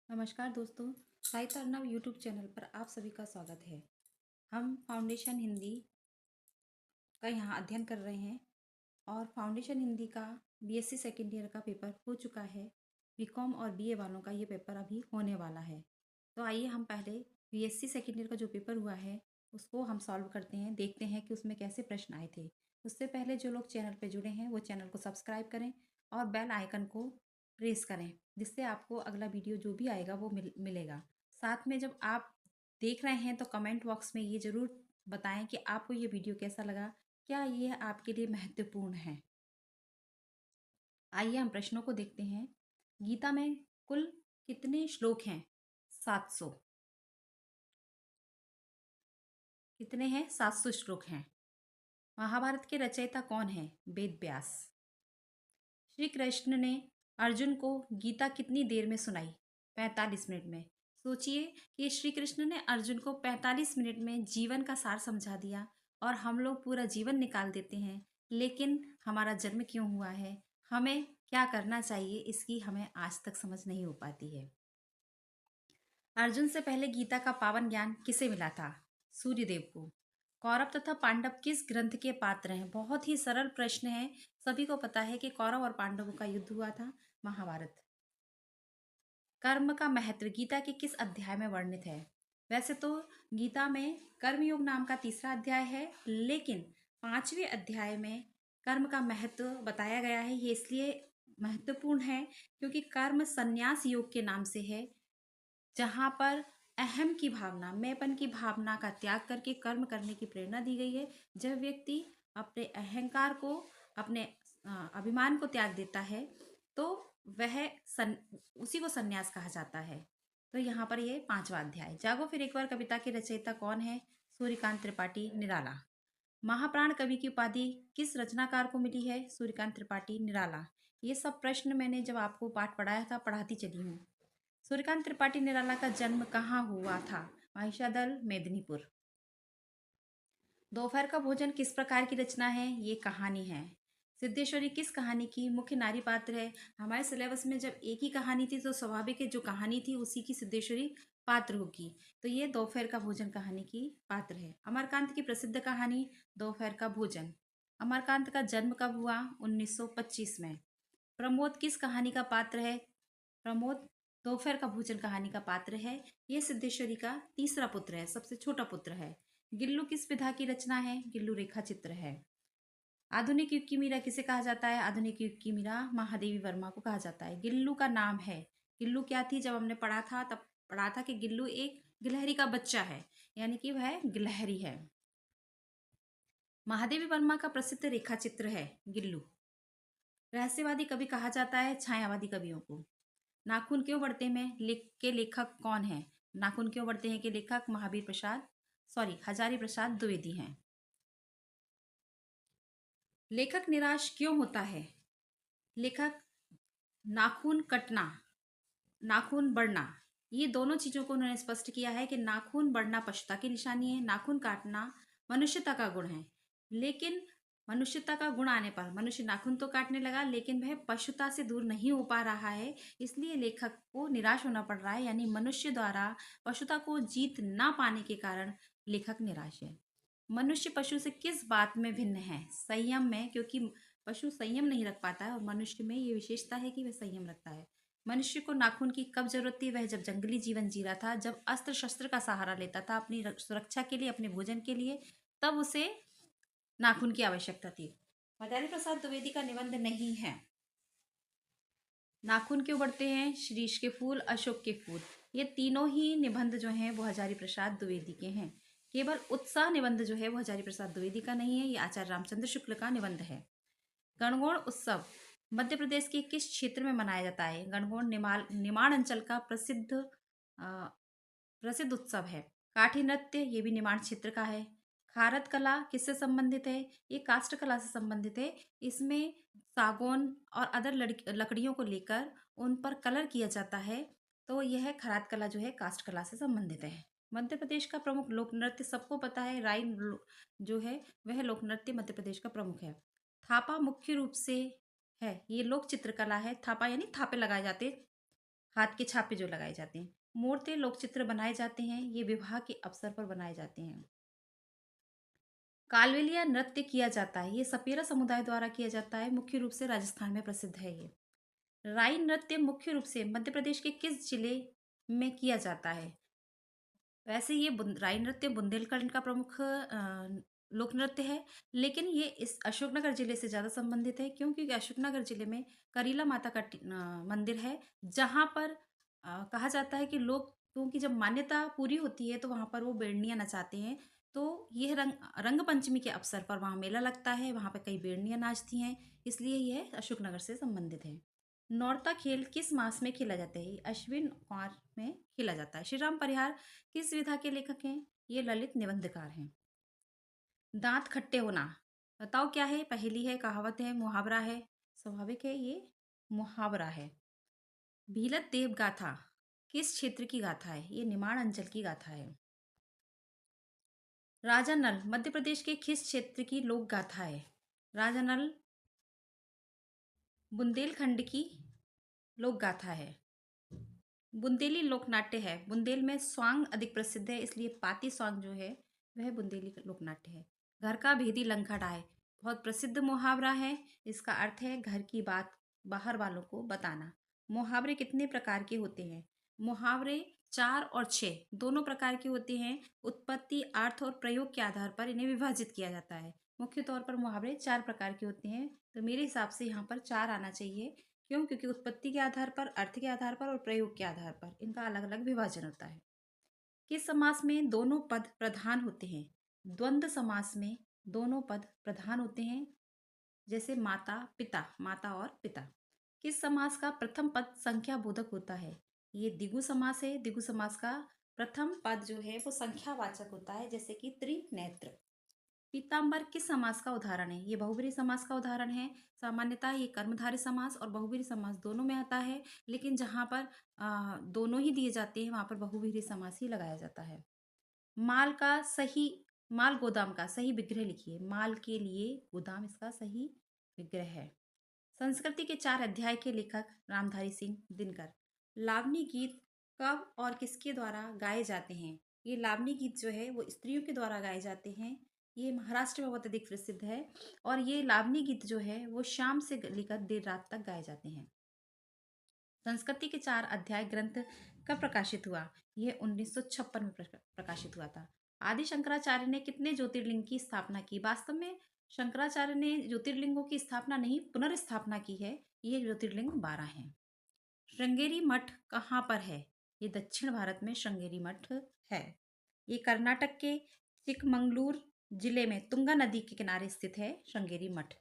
नमस्कार दोस्तों। साहित्य अर्नव यूट्यूब चैनल पर आप सभी का स्वागत है। हम फाउंडेशन हिंदी का यहाँ अध्ययन कर रहे हैं और फाउंडेशन हिंदी का बीएससी सेकेंड ईयर का पेपर हो चुका है। बीकॉम और बीए वालों का ये पेपर अभी होने वाला है। तो आइए हम पहले बीएससी सेकेंड ईयर का जो पेपर हुआ है उसको हम सॉल्व करते हैं, देखते हैं कि उसमें कैसे प्रश्न आए थे। उससे पहले जो लोग चैनल पर जुड़े हैं वो चैनल को सब्सक्राइब करें और बेल आइकन को प्रेस करें, जिससे आपको अगला वीडियो जो भी आएगा वो मिलेगा। साथ में जब आप देख रहे हैं तो कमेंट बॉक्स में ये ज़रूर बताएं कि आपको ये वीडियो कैसा लगा, क्या ये आपके लिए महत्वपूर्ण है। आइए हम प्रश्नों को देखते हैं। गीता में कुल कितने श्लोक हैं? 700। कितने हैं? 700 श्लोक हैं। महाभारत के रचयिता कौन है? वेद व्यास। श्री कृष्ण ने अर्जुन को गीता कितनी देर में सुनाई? 45 मिनट में। सोचिए कि श्री कृष्ण ने अर्जुन को 45 मिनट में जीवन का सार समझा दिया और हम लोग पूरा जीवन निकाल देते हैं, लेकिन हमारा जन्म क्यों हुआ है, हमें क्या करना चाहिए, इसकी हमें आज तक समझ नहीं हो पाती है। अर्जुन से पहले गीता का पावन ज्ञान किसे मिला था? सूर्यदेव को। कौरव तथा पांडव किस ग्रंथ के पात्र हैं? बहुत ही सरल प्रश्न है। सभी को पता है कि कौरव और पांडवों का युद्ध हुआ था, महाभारत। कर्म का महत्व गीता के किस अध्याय में वर्णित है? वैसे तो गीता में कर्मयोग नाम का तीसरा अध्याय है, लेकिन 5वें अध्याय में कर्म का महत्व बताया गया है। ये इसलिए महत्वपूर्ण है क्योंकि कर्म संन्यास योग के नाम से है, जहाँ पर अहम की भावना, मैंपन की भावना का त्याग करके कर्म करने की प्रेरणा दी गई है। जब व्यक्ति अपने अहंकार को, अपने अभिमान को त्याग देता है तो वह उसी को संन्यास कहा जाता है। तो यहाँ पर ये 5वां अध्याय। जागो फिर एक बार कविता के रचयिता कौन है? सूर्यकांत त्रिपाठी निराला। महाप्राण कवि की उपाधि किस रचनाकार को मिली है? सूर्यकांत त्रिपाठी निराला। ये सब प्रश्न मैंने जब आपको पाठ पढ़ाया था पढ़ाती चली हूँ। सूर्यकांत त्रिपाठी निराला का जन्म कहाँ हुआ था? महिषादल, मेदिनीपुर। दोपहर का भोजन किस प्रकार की रचना है? ये कहानी है। सिद्धेश्वरी किस कहानी की मुख्य नारी पात्र है? हमारे सिलेबस में जब एक ही कहानी थी तो स्वाभाविक है जो कहानी थी उसी की सिद्धेश्वरी पात्र होगी। तो ये दोपहर का भोजन कहानी की पात्र है। अमरकांत की प्रसिद्ध कहानी दोपहर का भोजन। अमरकांत का जन्म कब हुआ? 1925 में। प्रमोद किस कहानी का पात्र है? प्रमोद दोपहर का भोजन कहानी का पात्र है। ये सिद्धेश्वरी का तीसरा पुत्र है, सबसे छोटा पुत्र है। गिल्लू किस विधा की रचना है? गिल्लू रेखा चित्र है। आधुनिक युग की मीरा किसे कहा जाता है? आधुनिक युग की मीरा महादेवी वर्मा को कहा जाता है। गिल्लू का नाम है। गिल्लू क्या थी? जब हमने पढ़ा था तब पढ़ा था कि गिल्लू एक गिलहरी का बच्चा है, यानी कि वह गिलहरी है। महादेवी वर्मा का प्रसिद्ध रेखा चित्र है गिल्लू। रहस्यवादी कवि कहा जाता है छायावादी कवियों को। नाखून क्यों बढ़ते हैं के लेखक कौन है? नाखून क्यों बढ़ते हैं के लेखक हजारी प्रसाद द्विवेदी हैं। लेखक निराश क्यों होता है? लेखक नाखून कटना, नाखून बढ़ना, ये दोनों चीजों को उन्होंने स्पष्ट किया है कि नाखून बढ़ना पशुता की निशानी है, नाखून काटना मनुष्यता का गुण है। लेकिन मनुष्यता का गुण आने पर मनुष्य नाखून तो काटने लगा, लेकिन वह पशुता से दूर नहीं हो पा रहा है, इसलिए लेखक को निराश होना पड़ रहा है। यानी मनुष्य द्वारा पशुता को जीत ना पाने के कारण लेखक निराश है। मनुष्य पशु से किस बात में भिन्न है? संयम में, क्योंकि पशु संयम नहीं रख पाता है और मनुष्य में ये विशेषता है कि वह संयम रखता है। मनुष्य को नाखून की कब जरूरत थी? वह जब जंगली जीवन जी रहा था, जब अस्त्र शस्त्र का सहारा लेता था अपनी सुरक्षा के लिए, अपने भोजन के लिए, तब उसे नाखून की आवश्यकता थी। हजारी प्रसाद द्विवेदी का निबंध नहीं है। नाखून क्यों बढ़ते हैं? शीरीष के फूल, अशोक के फूल, ये तीनों ही निबंध जो हैं वो हजारी प्रसाद द्विवेदी के हैं। केवल उत्साह निबंध जो है वो हजारी प्रसाद द्विवेदी का नहीं है, ये आचार्य रामचंद्र शुक्ल का निबंध है। गणगौर उत्सव मध्य प्रदेश के किस क्षेत्र में मनाया जाता है? गणगौर निमाड़ अंचल का प्रसिद्ध उत्सव है। काठी नृत्य ये भी निमाड़ क्षेत्र का है। खारत कला किससे संबंधित है? ये काष्ठ कला से संबंधित है। इसमें सागौन और अदर लकड़ियों को लेकर उन पर कलर किया जाता है, तो यह खरात कला जो है काष्ठ कला से संबंधित है। मध्य प्रदेश का प्रमुख लोक नृत्य सबको पता है, जो है वह लोक नृत्य मध्य प्रदेश का प्रमुख है। थापा मुख्य रूप से है, ये लोक चित्रकला है। थापा यानी थापे लगाए जाते हाथ के छापे जो लगाए जाते हैं। मूर्ति लोक चित्र बनाए जाते हैं, ये विवाह के अवसर पर बनाए जाते हैं। कालबेलिया नृत्य किया जाता है, ये सपेरा समुदाय द्वारा किया जाता है, मुख्य रूप से राजस्थान में प्रसिद्ध है ये। राई नृत्य मुख्य रूप से मध्य प्रदेश के किस जिले में किया जाता है? वैसे ये राई नृत्य बुंदेलखंड का प्रमुख लोक नृत्य है, लेकिन ये इस अशोकनगर जिले से ज़्यादा संबंधित है, क्योंकि अशोकनगर जिले में करीला माता का मंदिर है, जहाँ पर कहा जाता है कि लोगों की जब मान्यता पूरी होती है तो वहाँ पर वो बेड़नियाँ नचाते हैं। तो यह रंग पंचमी के अवसर पर वहाँ मेला लगता है, वहाँ पर कई बेड़नियाँ नाचती हैं, इसलिए यह अशोकनगर से संबंधित है। नौरता खेल किस मास में खेला जाता है? ये अश्विन मास में खेला जाता है। श्री राम परिहार किस विधा के लेखक हैं? ये ललित निबंधकार हैं। दांत खट्टे होना बताओ क्या है? पहेली है, कहावत है, मुहावरा है? स्वाभाविक है, ये मुहावरा है। भीलत देव गाथा किस क्षेत्र की गाथा है? ये निमाड़ अंचल की गाथा है। राजा नल मध्य प्रदेश के किस क्षेत्र की लोक गाथा है? राजा नल बुंदेलखंड की लोक गाथा है। बुंदेली लोकनाट्य है। बुंदेल में स्वांग अधिक प्रसिद्ध है, इसलिए पाती स्वांग जो है वह बुंदेली लोकनाट्य है। घर का भेदी लंका डाहे बहुत प्रसिद्ध मुहावरा है। इसका अर्थ है घर की बात बाहर वालों को बताना। मुहावरे कितने प्रकार के होते हैं? मुहावरे 4 और 6 दोनों प्रकार के होते हैं। उत्पत्ति, अर्थ और प्रयोग के आधार पर इन्हें विभाजित किया जाता है। मुख्य तौर पर मुहावरे 4 प्रकार के होते हैं, तो मेरे हिसाब से यहाँ पर 4 आना चाहिए। क्यों? क्योंकि उत्पत्ति के आधार पर, अर्थ के आधार पर और प्रयोग के आधार पर इनका अलग अलग विभाजन होता है। किस समास में दोनों पद प्रधान होते हैं? द्वंद्व समास में दोनों पद प्रधान होते हैं, जैसे माता पिता, माता और पिता। किस समास का प्रथम पद संख्या बोधक होता है? ये द्विगु समास है। द्विगु समास का प्रथम पद जो है वो संख्यावाचक होता है, जैसे कि त्रिनेत्र। पीताम्बर किस समास का उदाहरण है? ये बहुब्रीहि समास का उदाहरण है। सामान्यतः ये कर्मधारय समास और बहुब्रीहि समास दोनों में आता है, लेकिन जहाँ पर दोनों ही दिए जाते हैं वहाँ पर बहुब्रीहि समास ही लगाया जाता है। माल का सही माल गोदाम का सही विग्रह लिखिए। माल के लिए गोदाम इसका सही विग्रह है। संस्कृति के 4 अध्याय के लेखक रामधारी सिंह दिनकर। लावनी गीत कब और किसके द्वारा गाए जाते हैं? ये लावनी गीत जो है वो स्त्रियों के द्वारा गाए जाते हैं। ये महाराष्ट्र में बहुत अधिक प्रसिद्ध है, और ये लावनी गीत जो है वो शाम से लेकर देर रात तक गाए जाते हैं। संस्कृति के 4 अध्याय ग्रंथ कब प्रकाशित हुआ? यह 1956 में प्रकाशित हुआ था। आदि शंकराचार्य ने कितने ज्योतिर्लिंग की स्थापना की? वास्तव में शंकराचार्य ने ज्योतिर्लिंगों की स्थापना नहीं, पुनर्स्थापना की है। ये ज्योतिर्लिंग 12 हैं। श्रृंगेरी मठ कहाँ पर है? ये दक्षिण भारत में श्रृंगेरी मठ है। ये कर्नाटक के चिकमंगलूर जिले में तुंगा नदी के किनारे स्थित है श्रृंगेरी मठ।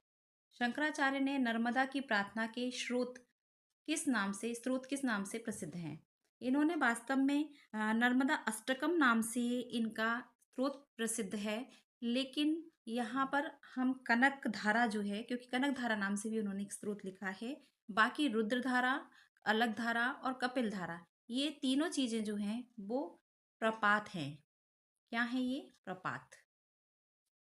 शंकराचार्य ने नर्मदा की प्रार्थना के स्रोत किस नाम से प्रसिद्ध हैं? इन्होंने वास्तव में नर्मदा अष्टकम नाम से इनका स्रोत प्रसिद्ध है, लेकिन यहाँ पर हम कनक धारा जो है, क्योंकि कनक धारा नाम से भी उन्होंने एक स्रोत लिखा है। बाकी रुद्र धारा, अलग धारा और कपिल धारा, ये तीनों चीजें जो हैं वो प्रपात हैं। क्या है ये? प्रपात,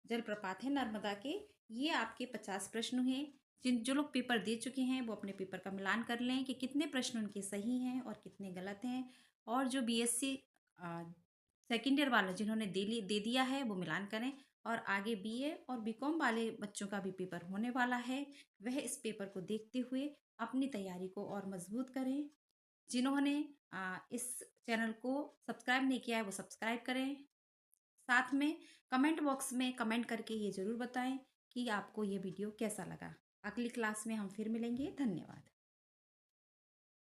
जलप्रपात है नर्मदा के। ये आपके 50 प्रश्न हैं। जो लोग पेपर दे चुके हैं वो अपने पेपर का मिलान कर लें कि कितने प्रश्न उनके सही हैं और कितने गलत हैं। और जो बीएससी सेकेंड ईयर वाले जिन्होंने दे दिया है वो मिलान करें। और आगे बीए और बीकॉम वाले बच्चों का भी पेपर होने वाला है, वह इस पेपर को देखते हुए अपनी तैयारी को और मजबूत करें। जिन्होंने इस चैनल को सब्सक्राइब नहीं किया है वो सब्सक्राइब करें। साथ में कमेंट बॉक्स में कमेंट करके ये ज़रूर बताएं कि आपको ये वीडियो कैसा लगा। अगली क्लास में हम फिर मिलेंगे। धन्यवाद।